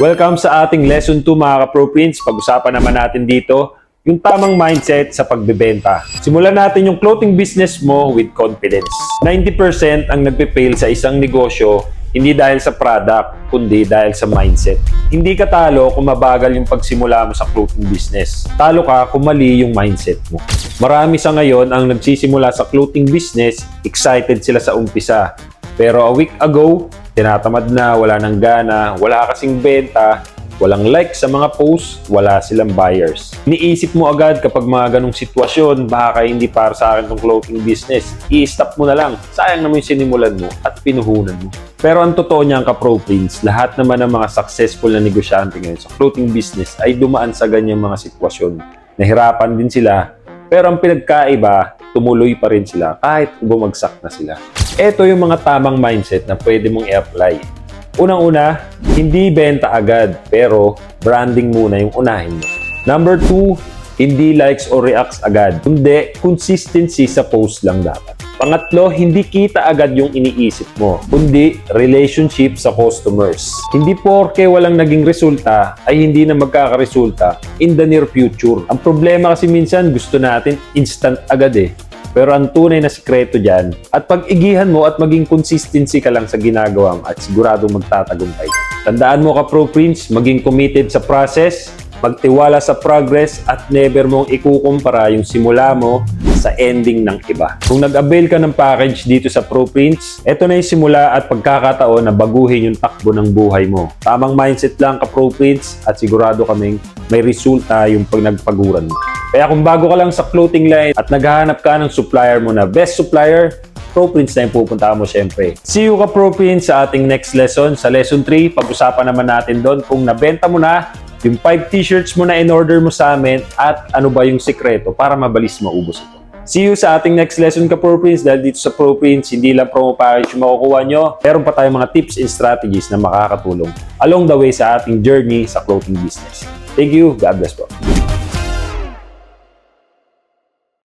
Welcome sa ating Lesson 2 mga ka-Pro Prince. Pag-usapan naman natin dito yung tamang mindset sa pagbebenta. Simulan natin yung clothing business mo with confidence. 90% ang nagpe-fail sa isang negosyo hindi dahil sa product, kundi dahil sa mindset. Hindi ka talo kung mabagal yung pagsimula mo sa clothing business. Talo ka kung mali yung mindset mo. Marami sa ngayon ang nagsisimula sa clothing business, excited sila sa umpisa. Pero a week ago, tinatamad na, wala nang gana, wala kasing benta, walang like sa mga posts, wala silang buyers. Iniisip mo agad kapag mga ganong sitwasyon, baka hindi para sa akin tong clothing business. I-stop mo na lang. Sayang naman yung sinimulan mo at pinuhunan mo. Pero ang totoo niyan ka-Pro Prince, lahat naman ng mga successful na negosyante ngayon sa clothing business ay dumaan sa ganyang mga sitwasyon. Nahirapan din sila, pero ang pinagkaiba, tumuloy pa rin sila kahit bumagsak na sila. Ito yung mga tamang mindset na pwede mong i-apply. Unang-una, hindi benta agad, pero branding muna yung unahin mo. Number 2, hindi likes or reacts agad, kundi consistency sa post lang dapat. Pangatlo, hindi kita agad yung iniisip mo, kundi relationship sa customers. Hindi porke walang naging resulta ay hindi na magkakaresulta in the near future. Ang problema kasi minsan gusto natin instant agad eh. Pero ang tunay na sikreto dyan, at pag-igihan mo at maging consistency ka lang sa ginagawa mo at siguradong magtatagumpay. Tandaan mo ka-Pro Prince, maging committed sa process, magtiwala sa progress at never mong ikukumpara yung simula mo sa ending ng iba. Kung nag-avail ka ng package dito sa Pro Prince, eto na yung simula at pagkakataon na baguhin yung takbo ng buhay mo. Tamang mindset lang ka-Pro Prince at sigurado kaming may resulta yung pag nagpaguran mo. Kaya kung bago ka lang sa clothing line at naghahanap ka ng supplier mo na best supplier, Pro Prince na yung pupunta mo syempre. See you ka-Pro Prince sa ating next lesson. Sa lesson 3, pag-usapan naman natin doon kung nabenta mo na yung 5 t-shirts mo na in-order mo sa amin at ano ba yung sikreto para mabilis maubos ito. See you sa ating next lesson ka-Pro Prince. Dahil dito sa Pro Prince, hindi lang promo package yung makukuha nyo. Meron pa tayong mga tips and strategies na makakatulong along the way sa ating journey sa clothing business. Thank you. God bless po.